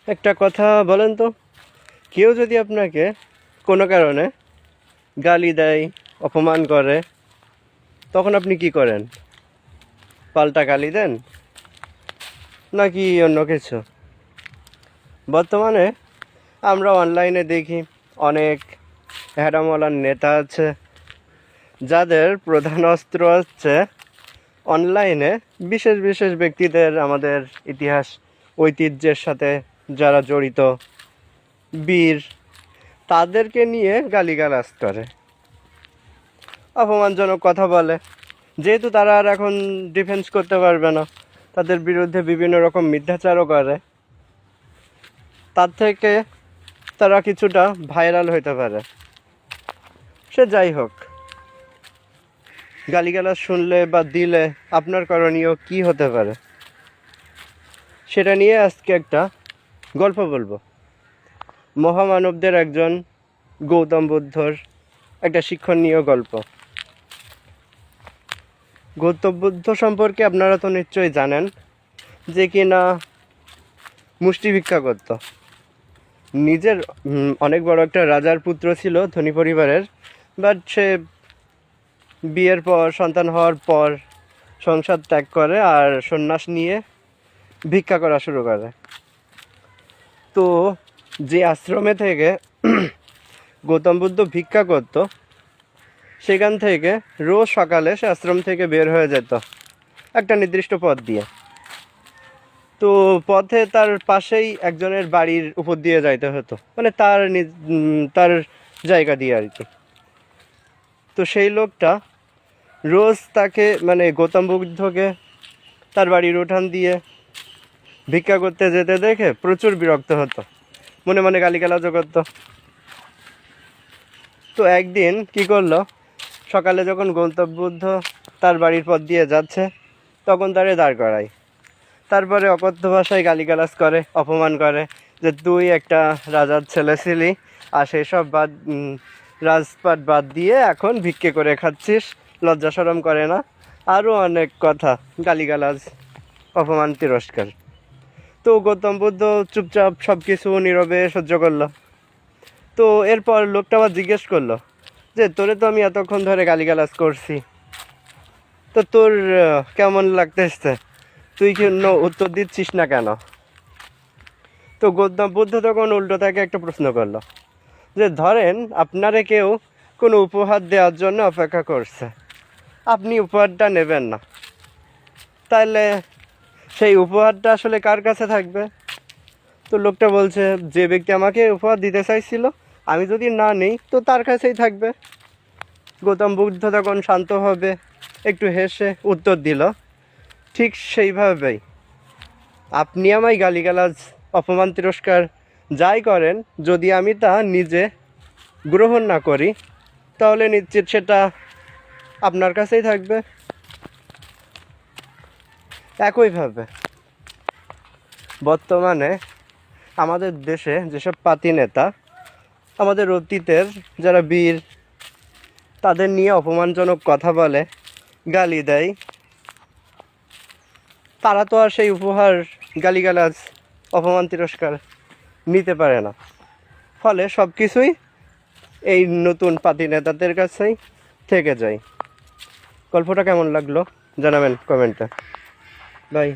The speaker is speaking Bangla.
একটা কথা বলেন তো, কেউ যদি আপনাকে কোনো কারণে গালি দেয়, অপমান করে, তখন আপনি কি করেন? পাল্টা গালি দেন নাকি অন্য কিছু? বর্তমানে আমরা অনলাইনে দেখি অনেক হ্যাডামওয়ালার নেতা আছে যাদের প্রধান অস্ত্র হচ্ছে অনলাইনে বিশেষ বিশেষ ব্যক্তিদের, আমাদের ইতিহাস ঐতিহ্যের সাথে যারা জড়িত বীর, তাদেরকে নিয়ে গালিগালাজ করে, অপমানজনক কথা বলে। যেহেতু তারা আর এখন ডিফেন্স করতে পারবে না, তাদের বিরুদ্ধে বিভিন্ন রকম মিথ্যাচারও করে, তার থেকে তারা কিছুটা ভাইরাল হইতে পারে। সে যাই হোক, গালিগালাজ শুনলে বা দিলে আপনার করণীয় কি হতে পারে, সেটা নিয়ে আজকে একটা গল্প বলবো। মহামানবদের একজন গৌতম বুদ্ধর একটা শিক্ষণীয় গল্প। গৌতম বুদ্ধ সম্পর্কে আপনারা তো নিশ্চয়ই জানেন যে কিনা মুষ্টি ভিক্ষা করত। নিজের অনেক বড় একটা রাজার পুত্র ছিল, ধনী পরিবারের, বাট সে বিয়ের পর, সন্তান হওয়ার পর সংসার ত্যাগ করে আর সন্ন্যাস নিয়ে ভিক্ষা করা শুরু করে। তো যে আশ্রমে থেকে গৌতম বুদ্ধ ভিক্ষা করত, সেখান থেকে রোজ সকালে সে আশ্রম থেকে বের হয়ে যেত একটা নির্দিষ্ট পথ দিয়ে। তো পথে তার পাশেই একজনের বাড়ির উপর দিয়ে যাইতে হতো, মানে তার জায়গা দিয়ে আর কি। তো সেই লোকটা রোজ তাকে, মানে গৌতম বুদ্ধকে, তার বাড়ির উঠান দিয়ে ভিক্ষা করতে যেতে দেখে প্রচুর বিরক্ত হতো, মনে মনে গালিগালাজও করতো। তো একদিন কি করলো, সকালে যখন গৌতম বুদ্ধ তার বাড়ির পথ দিয়ে যাচ্ছে, তখন তারে দাঁড় করায়। তারপরে অকথ্য ভাষায় গালিগালাজ করে, অপমান করে যে তুই একটা রাজার ছেলে ছিলি, আর সেই সব রাজপাট বাদ দিয়ে এখন ভিক্ষে করে খাচ্ছিস, লজ্জা শরম করে না, আরও অনেক কথা, গালিগালাজ, অপমান, তিরস্কার। তো গৌতম বুদ্ধ চুপচাপ সব কিছু নীরবে সহ্য করলো। তো এরপর লোকটা আবার জিজ্ঞেস করলো যে তোরে তো আমি এতক্ষণ ধরে গালিগালাজ করছি, তো তোর কেমন লাগতেছে, তুই কেন উত্তর দিচ্ছিস না কেন? তো গৌতম বুদ্ধ তখন উল্টো তাকে একটা প্রশ্ন করলো যে ধরেন আপনারে কেউ কোনো উপহার দেওয়ার জন্য অপেক্ষা করছে, আপনি উপহারটা নেবেন না, তাহলে সেই উপহারটা আসলে কার কাছে থাকবে? তো লোকটা বলছে যে ব্যক্তি আমাকে উপহার দিতে চাইছিল, আমি যদি না নিই তো তার কাছেই থাকবে। গৌতম বুদ্ধ তখন শান্তভাবে একটু হেসে উত্তর দিল, ঠিক সেইভাবেই আপনি আমায় গালিগালাজ, অপমান, তিরস্কার যাই করেন, যদি আমি তা নিজে গ্রহণ না করি, তাহলে নিশ্চিত সেটা আপনার কাছেই থাকবে। একইভাবে বর্তমানে আমাদের দেশে যেসব পাতি নেতা, আমাদের অতীতের যারা বীর, তাদের নিয়ে অপমানজনক কথা বলে, গালি দেয়, তারা তো আর সেই উপহার, গালিগালাজ, অপমান, তিরস্কার নিতে পারে না। ফলে সব কিছুই এই নতুন পাতি নেতাদের কাছেই থেকে যায়। গল্পটা কেমন লাগলো জানাবেন কমেন্টে। বাই।